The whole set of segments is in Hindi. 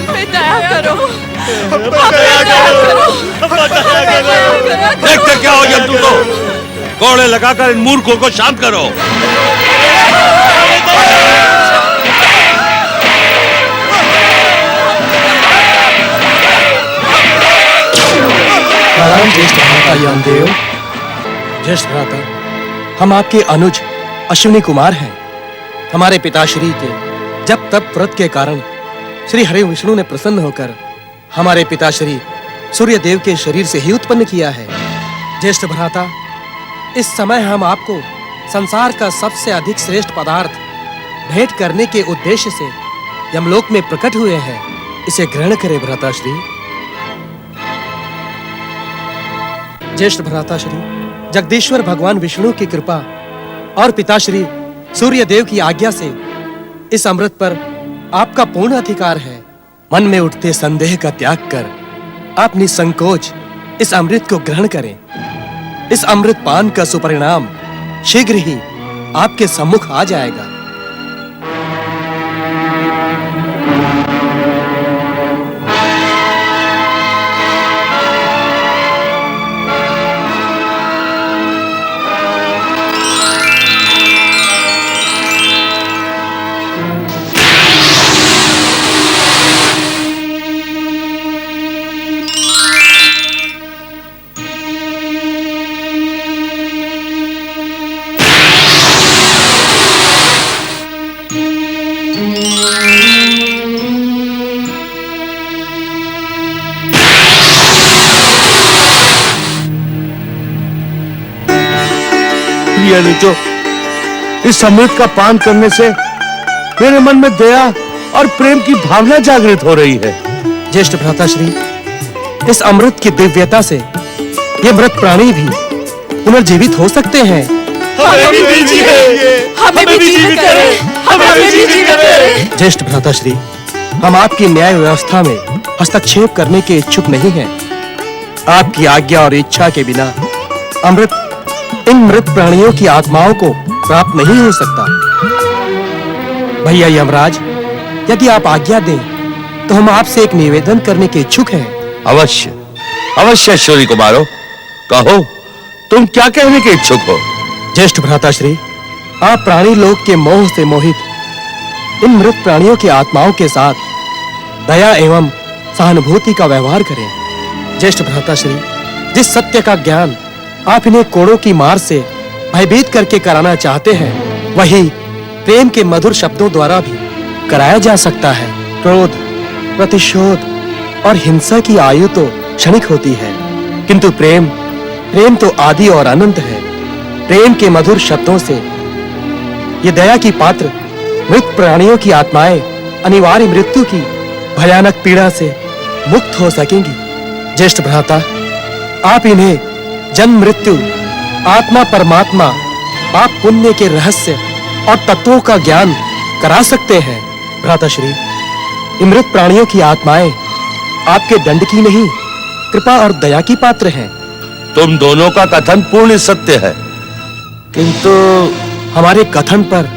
हम पे दया करो, देखते क्या हो जब तुमको कोड़े लगाकर इन मूर्खों को शांत करो। ज्येष्ठ भ्राता यमदेव। ज्येष्ठ भ्राता, हम आपके अनुज अश्विनी कुमार हैं। हमारे पिताश्री के जब तब व्रत के कारण श्री हरि विष्णु ने प्रसन्न होकर हमारे पिताश्री सूर्य देव के शरीर से ही उत्पन्न किया है। ज्येष्ठ भ्राता, इस समय हम आपको संसार का सबसे अधिक श्रेष्ठ पदार्थ भेंट करने के उद्देश्य से यमलोक में प्रकट हुए हैं। इसे ग्रहण करें भ्राताश्री। ज्येष्ठ भ्राताश्री, जगदीश्वर भगवान विष्णु की कृपा और पिताश्री सूर्य देव की आज्ञा से इस अमृत पर आपका पूर्ण अधिकार है। मन में उठते संदेह का त्याग कर आप निसंकोच इस अमृत को ग्रहण करें। इस अमृत पान का सुपरिणाम शीघ्र ही आपके सम्मुख आ जाएगा। ऋचो, इस अमृत का पान करने से मेरे मन में दया और प्रेम की भावना जागृत हो रही है। ज्येष्ठ भ्राताश्री, इस अमृत की दिव्यता से ये मृत प्राणी भी पुनर्जीवित हो सकते हैं। हमें भी जीवित करें। ज्येष्ठ भ्राताश्री, हम आपकी न्याय व्यवस्था में हस्तक्षेप करने के इच्छुक नहीं हैं। आपकी आज्ञा और इच्छा के बिना अमृत इन मृत प्राणियों की आत्माओं को प्राप्त नहीं हो सकता। भैया यमराज, यदि आप आज्ञा दें तो हम आपसे एक निवेदन करने के इच्छुक हैं। अवश्य अवश्य अश्विनी कुमारो, कहो तुम क्या कहने के इच्छुक हो। ज्येष्ठ भ्राताश्री, आप प्राणी लोक के मोह से मोहित इन मृत प्राणियों की आत्माओं के साथ दया एवं सहानुभूति का व्यवहार करें। ज्येष्ठ भ्राताश्री, जिस सत्य का ज्ञान आप इन्हें कोड़ों की मार से भयभीत करके कराना चाहते हैं, वही प्रेम के मधुर शब्दों द्वारा भी कराया जा सकता है। क्रोध, प्रतिशोध और हिंसा की आयु तो क्षणिक होती है, किंतु प्रेम तो आदि और अनंत है। प्रेम के मधुर शब्दों से ये दया की पात्र मृत प्राणियों की आत्माएं अनिवार्य मृत्यु की भयानक पीड़ा से मुक्त हो सकेंगी। ज्येष्ठ भ्राता, आप इन्हें जन्म मृत्यु, आत्मा परमात्मा, पाप पुण्य के रहस्य और तत्वों का ज्ञान करा सकते हैं। भ्राताश्री, मृत प्राणियों की आत्माएं आपके दंड की नहीं, कृपा और दया की पात्र हैं। तुम दोनों का कथन पूर्ण सत्य है, किंतु हमारे कथन पर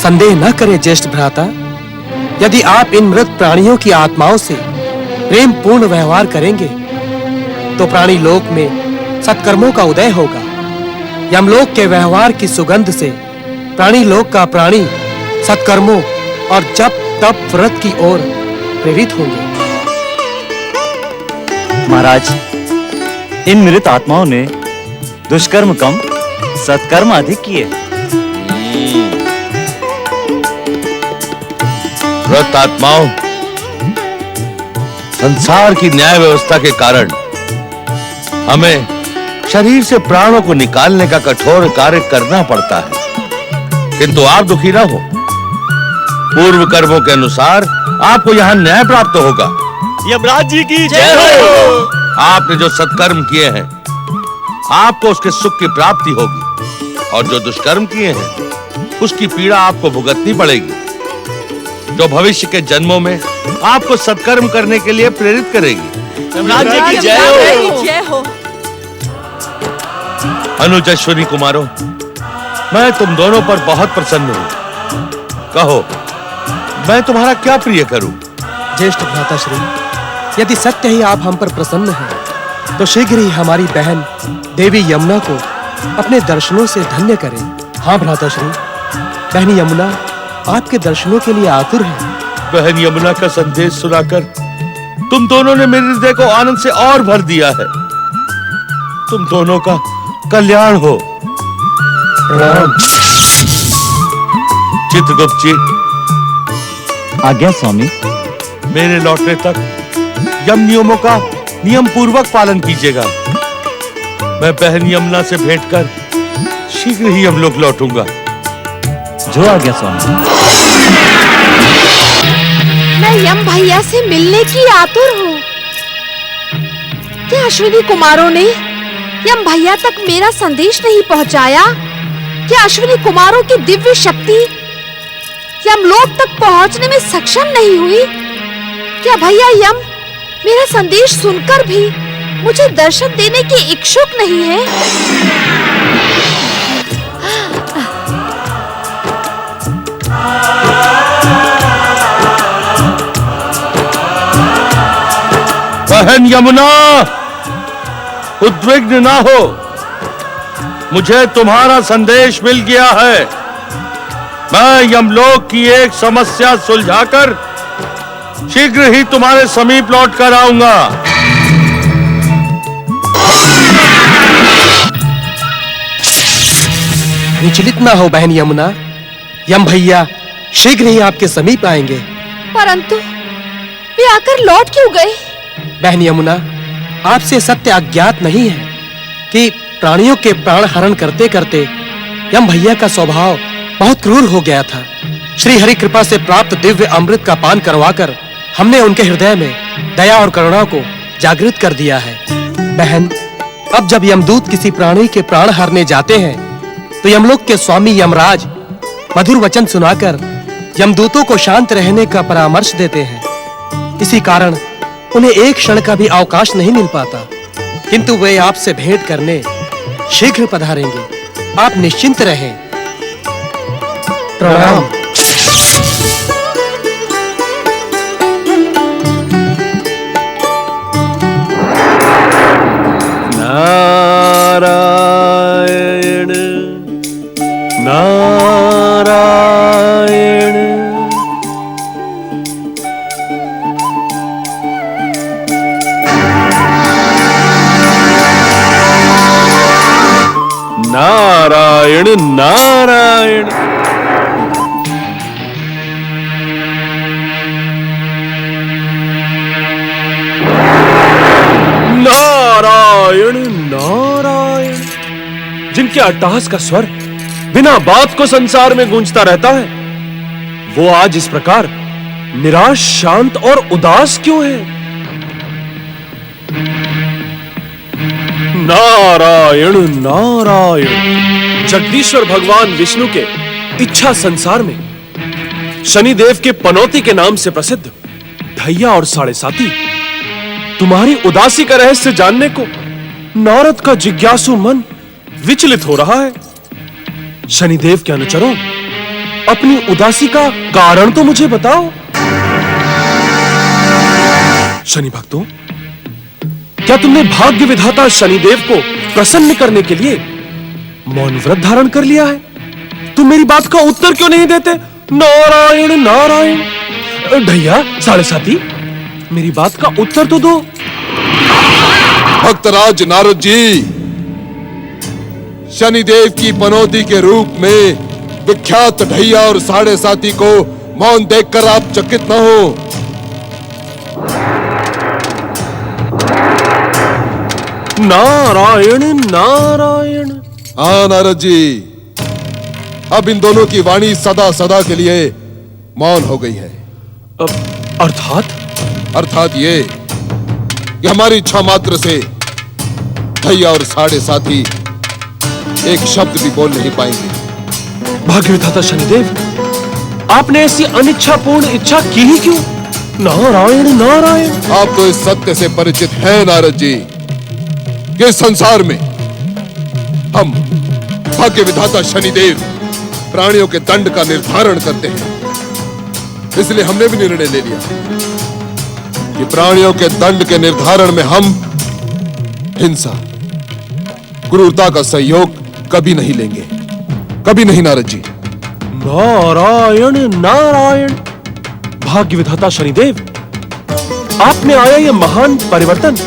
संदेह न करें ज्येष्ठ भ्राता। यदि आप इन मृत प्राणियों की आत्माओं से प्रेम पूर्ण व्यवहार करेंगे तो प्राणी लोक में सत्कर्मों का उदय होगा। यमलोक के व्यवहार की सुगंध से प्राणी लोक का प्राणी सत्कर्मों और जप तप व्रत की ओर प्रेरित होंगे। महाराज, इन मृत आत्माओं ने दुष्कर्म कम, सत्कर्म अधिक किए। मृत आत्माओं, संसार की न्याय व्यवस्था के कारण हमें शरीर से प्राणों को निकालने का कठोर कार्य करना पड़ता है, किंतु आप दुखी ना हो। पूर्व कर्मों के अनुसार आपको यहाँ न्याय प्राप्त होगा। यमराज जी की जय हो। आपने जो सत्कर्म किए हैं, आपको उसके सुख की प्राप्ति होगी, और जो दुष्कर्म किए हैं, उसकी पीड़ा आपको भुगतनी पड़ेगी, जो भविष्य के जन्मों में आपको सत्कर्म करने के लिए प्रेरित करेगी। यमराज जी की जय हो। अनुज अश्विनी कुमारों, मैं तुम दोनों पर बहुत प्रसन्न हूं। कहो, मैं तुम्हारा क्या प्रिय करूं? ज्येष्ठ भ्राताश्री, यदि सत्य ही आप हम पर प्रसन्न हैं, तो शीघ्र ही हमारी बहन देवी यमुना को अपने दर्शनों से धन्य करें। हाँ भ्राताश्री, बहन यमुना आपके दर्शनों के लिए आतुर है। बहन यमुना का संदेश सुनाकर तुम दोनों ने मेरे हृदय को आनंद से और भर दिया है। तुम दोनों का कल्याण हो। प्रणाम। चित्रगुप्त जी, आज्ञा स्वामी। मेरे लौटने तक यम नियमों का नियम पूर्वक पालन कीजिएगा। मैं बहन यमुना से भेंट कर शीघ्र ही हम लोग लौटूंगा। जो आज्ञा स्वामी। मैं यम भैया से मिलने की आतुर हूँ। क्या अश्विनी कुमारों ने यम भैया तक मेरा संदेश नहीं पहुँचाया? क्या अश्विनी कुमारों की दिव्य शक्ति यमलोक तक पहुँचने में सक्षम नहीं हुई? क्या भैया यम मेरा संदेश सुनकर भी मुझे दर्शन देने के इच्छुक नहीं है? बहन यमुना, उद्विग्न ना हो। मुझे तुम्हारा संदेश मिल गया है। मैं यमलोक की एक समस्या सुलझाकर शीघ्र ही तुम्हारे समीप लौट कर आऊंगा। विचलित ना हो बहन यमुना, यम भैया शीघ्र ही आपके समीप आएंगे। परंतु वे आकर लौट क्यों गए? बहन यमुना, आपसे सत्य अज्ञात नहीं है कि प्राणियों के प्राण हरण करते करते यम भैया का स्वभाव बहुत क्रूर हो गया था। श्री हरि कृपा से प्राप्त दिव्य अमृत का पान करवाकर हमने उनके हृदय में दया और करुणा को जागृत कर दिया है। बहन, अब जब यमदूत किसी प्राणी के प्राण हरने जाते हैं तो यमलोक के स्वामी यमराज मधुर वचन सुनाकर यमदूतों को शांत रहने का परामर्श देते हैं। इसी कारण उन्हें एक क्षण का भी अवकाश नहीं मिल पाता, किंतु वे आपसे भेंट करने शीघ्र पधारेंगे। आप निश्चिंत रहें। प्रणाम। नारायण नारायण। नारायण नारायण। नारायण नारायण। जिनके अट्टहास का स्वर बिना बात को संसार में गूंजता रहता है, वो आज इस प्रकार निराश, शांत और उदास क्यों है? नारायण नारायण। जगदीश्वर भगवान विष्णु के इच्छा संसार में शनिदेव के पनौती के नाम से प्रसिद्ध ढैया और साढ़े साती तुम्हारी उदासी का रहस्य जानने को नारद का जिज्ञासु मन विचलित हो रहा है। शनिदेव के अनुचरों, अपनी उदासी का कारण तो मुझे बताओ। शनि भक्तों, क्या तुमने भाग्य विधाता शनिदेव को प्रसन्न करने के लिए मौन व्रत धारण कर लिया है? तुम मेरी बात का उत्तर क्यों नहीं देते? नारायण नारायण। ढैया साढ़े साती, मेरी बात का उत्तर तो दो। भक्तराज नारद जी, शनिदेव की पनौती के रूप में विख्यात ढैया और साढ़े साती को मौन देखकर आप चकित न हो। नारायण नारायण। हाँ नारद जी, अब इन दोनों की वाणी सदा सदा के लिए मौन हो गई है। अर्थात? अर्थात ये कि हमारी इच्छा मात्र से ढैया और साढ़े साती एक शब्द भी बोल नहीं पाएंगे। भाग्य विधाता शनिदेव, आपने ऐसी अनिच्छापूर्ण इच्छा की ही क्यों? नारायण नारायण। आप तो इस सत्य से परिचित हैं नारद जी कि संसार में हम भाग्य विधाता शनिदेव प्राणियों के दंड का निर्धारण करते हैं। इसलिए हमने भी निर्णय ले लिया कि प्राणियों के दंड के निर्धारण में हम हिंसा, क्रूरता का सहयोग कभी नहीं लेंगे, कभी नहीं नारद जी। नारायण नारायण। भाग्य विधाता शनिदेव, आपने आया यह महान परिवर्तन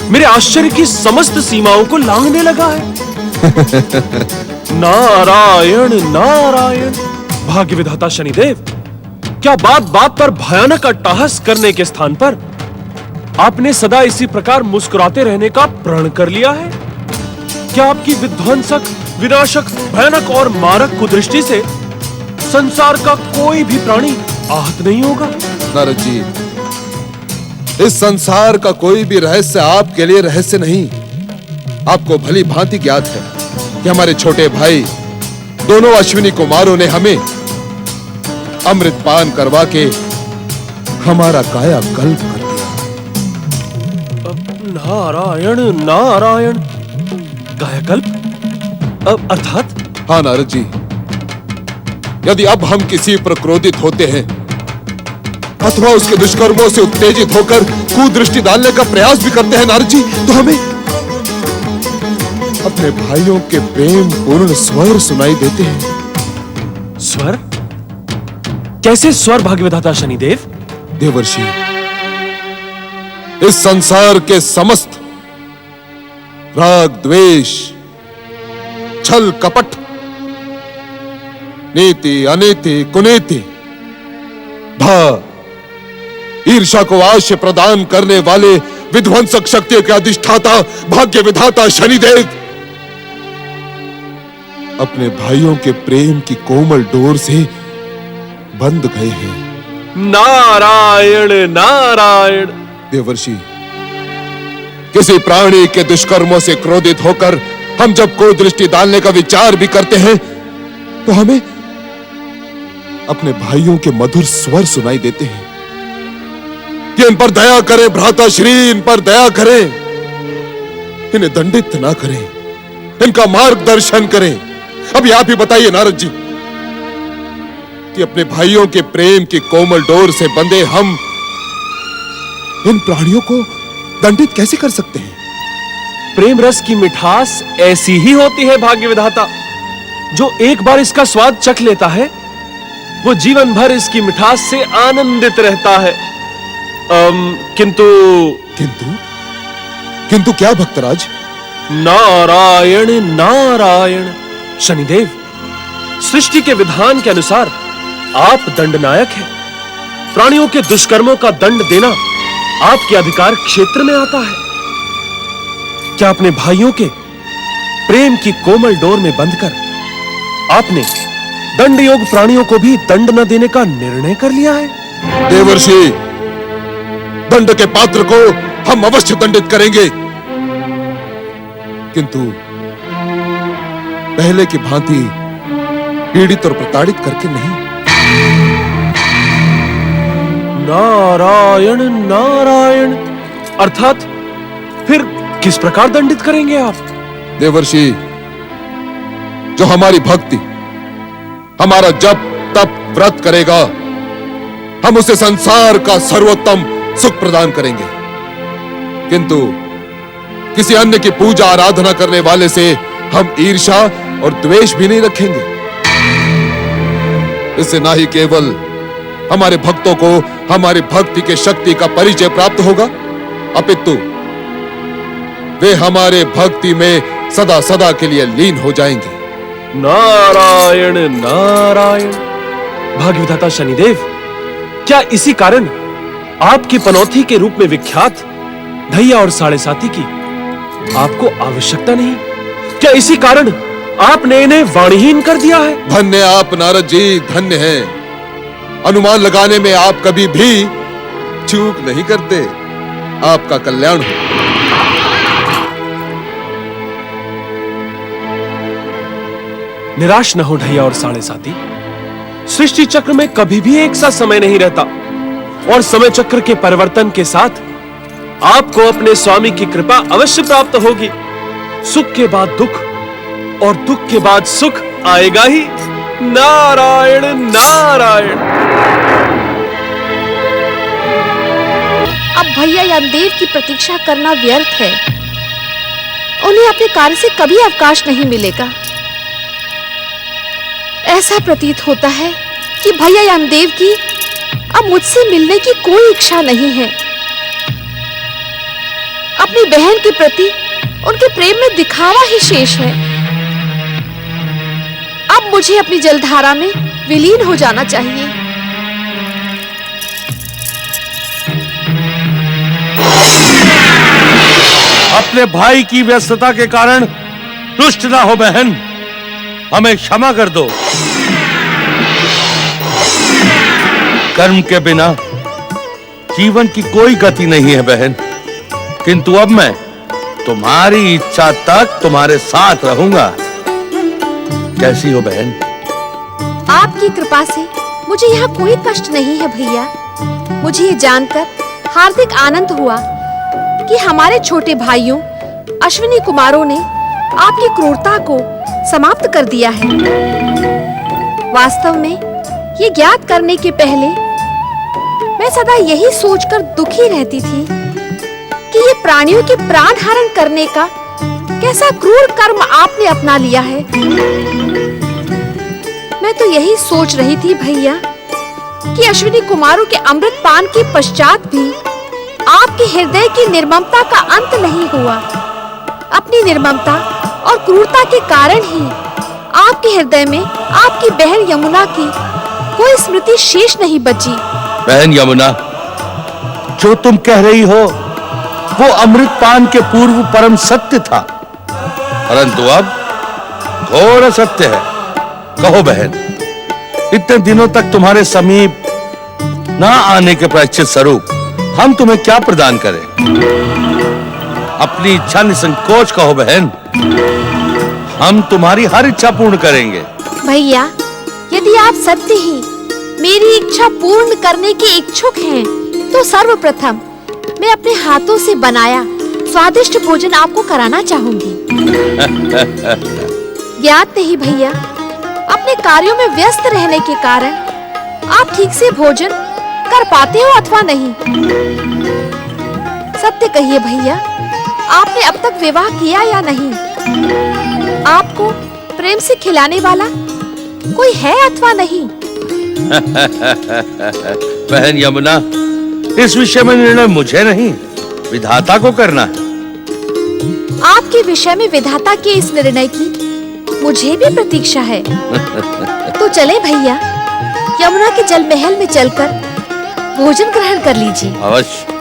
मेरे आश्चर्य की समस्त सीमाओं को लांघने लगा है। नारायण नारायण। भाग्य विधाता शनिदेव, क्या बात बात पर भयानक अट्टहास करने के स्थान पर आपने सदा इसी प्रकार मुस्कुराते रहने का प्रण कर लिया है? क्या आपकी विध्वंसक, विनाशक, भयानक और मारक कुदृष्टि से संसार का कोई भी प्राणी आहत नहीं होगा? नारद जी, इस संसार का कोई भी रहस्य आपके लिए रहस्य नहीं। आपको भली भांति ज्ञात है कि हमारे छोटे भाई दोनों अश्विनी कुमारों ने हमें अमृत पान करवा के हमारा कायाकल्प कर दिया। नारायण नारायण। कायाकल्प अर्थात? हाँ नारद जी, यदि अब हम किसी पर क्रोधित होते हैं अथवा उसके दुष्कर्मों से उत्तेजित होकर कुदृष्टि डालने का प्रयास भी करते हैं नारद जी, तो हमें अपने भाइयों के प्रेम पूर्ण स्वर सुनाई देते हैं। स्वर? कैसे स्वर भाग्य विधाता शनिदेव? देवर्षि, इस संसार के समस्त राग, द्वेष, छल, कपट, नीति, अनीति, कुनीति, भा, ईर्ष्या को आश्रय प्रदान करने वाले विध्वंसक शक्तियों के अधिष्ठाता भाग्य विधाता शनिदेव अपने भाइयों के प्रेम की कोमल डोर से बंध गए हैं। नारायण नारायण। देवर्षि, किसी प्राणी के दुष्कर्मों से क्रोधित होकर हम जब कोई दृष्टि डालने का विचार भी करते हैं तो हमें अपने भाइयों के मधुर स्वर सुनाई देते हैं कि इन पर दया करें भ्राता श्री, इन पर दया करें, इन्हें दंडित ना करें, इनका मार्गदर्शन करें। अभी आप ही बताइए नारद जी कि अपने भाइयों के प्रेम की कोमल डोर से बंधे हम इन प्राणियों को दंडित कैसे कर सकते हैं? प्रेम रस की मिठास ऐसी ही होती है भाग्य विधाता। जो एक बार इसका स्वाद चख लेता है वो जीवन भर इसकी मिठास से आनंदित रहता है। किंतु किंतु क्या भक्तराज? नारायण नारायण। शनिदेव, सृष्टि के विधान के अनुसार आप दंडनायक हैं। प्राणियों के दुष्कर्मों का दंड देना आपके अधिकार क्षेत्र में आता है। क्या अपने भाइयों के प्रेम की कोमल डोर में बंधकर आपने दंड योग प्राणियों को भी दंड न देने का निर्णय कर लिया है? देवर्षि, दंड के पात्र को हम अवश्य दंडित करेंगे, किंतु पहले की भांति पीड़ित और प्रताड़ित करके नहीं। नारायण नारायण। अर्थात फिर किस प्रकार दंडित करेंगे आप? देवर्षि, जो हमारी भक्ति, हमारा जप तप व्रत करेगा, हम उसे संसार का सर्वोत्तम सुख प्रदान करेंगे, किंतु किसी अन्य की पूजा आराधना करने वाले से हम ईर्ष्या और द्वेष भी नहीं रखेंगे। इससे ना ही केवल हमारे भक्तों को हमारी भक्ति के शक्ति का परिचय प्राप्त होगा, अपितु वे हमारे भक्ति में सदा सदा के लिए लीन हो जाएंगे। नारायण नारायण। भाग्य विधाता शनिदेव, क्या इसी कारण आपकी पनौती के रूप में विख्यात ढैया और साढ़े साती की आपको आवश्यकता नहीं? क्या इसी कारण आपने इन्हें वाणीहीन कर दिया है? धन्य आप नारद जी, धन्य हैं। अनुमान लगाने में आप कभी भी चूक नहीं करते। आपका कल्याण हो। निराश न हो ढैया और साढ़े साती। सृष्टि चक्र में कभी भी एक सा समय नहीं रहता और समय चक्र के परिवर्तन के साथ आपको अपने स्वामी की कृपा अवश्य प्राप्त होगी। सुख के बाद दुख और दुख के बाद सुख आएगा ही। नारायण नारायण। भैया यमदेव की प्रतीक्षा करना व्यर्थ है। उन्हें अपने कार्य से कभी अवकाश नहीं मिलेगा। ऐसा प्रतीत होता है कि भैया यमदेव की अब मुझसे मिलने की कोई इच्छा नहीं है। अपनी बहन के प्रति उनके प्रेम में दिखावा ही शेष है। अब मुझे अपनी जलधारा में विलीन हो जाना चाहिए। अपने भाई की व्यस्तता के कारण रुष्ट ना हो बहन, हमें क्षमा कर दो। कर्म के बिना जीवन की कोई गति नहीं है बहन, किंतु अब मैं तुम्हारी इच्छा तक तुम्हारे साथ रहूंगा। कैसी हो बहन? आपकी कृपा से मुझे यहाँ कोई कष्ट नहीं है भैया। मुझे ये जानकर हार्दिक आनंद हुआ कि हमारे छोटे भाइयों अश्विनी कुमारों ने आपकी क्रूरता को समाप्त कर दिया है। वास्तव में ये ज्ञात करने के पहले मैं सदा यही सोचकर दुखी रहती थी कि ये प्राणियों के प्राण हरण करने का कैसा क्रूर कर्म आपने अपना लिया है। मैं तो यही सोच रही थी भैया कि अश्विनी कुमारों के अमृत पान के पश्चात भी आपके हृदय की निर्ममता का अंत नहीं हुआ। अपनी निर्ममता और क्रूरता के कारण ही आपके हृदय में आपकी बहन यमुना की कोई स्मृति शेष नहीं बची। बहन यमुना, जो तुम कह रही हो वो अमृत पान के पूर्व परम सत्य था, परंतु अब घोर सत्य है। कहो बहन, इतने दिनों तक तुम्हारे समीप ना आने के प्रायश्चित स्वरूप हम तुम्हें क्या प्रदान करें? अपनी इच्छा निसंकोच कहो बहन, हम तुम्हारी हर इच्छा पूर्ण करेंगे। भैया, यदि आप सत्य ही मेरी इच्छा पूर्ण करने के इच्छुक हैं, तो सर्वप्रथम मैं अपने हाथों से बनाया स्वादिष्ट भोजन आपको कराना चाहूंगी। ज्ञात नहीं भैया, अपने कार्यों में व्यस्त रहने के कारण आप ठीक से भोजन कर पाते हो अथवा नहीं। सत्य कहिए भैया, आपने अब तक विवाह किया या नहीं? आपको प्रेम से खिलाने वाला कोई है अथवा नहीं? बहन यमुना, इस विषय में निर्णय मुझे नहीं, विधाता को करना है। आपके विषय में विधाता के इस निर्णय की मुझे भी प्रतीक्षा है। तो चले भैया, यमुना के जल महल में चलकर भोजन ग्रहण कर लीजिए। अवश्य।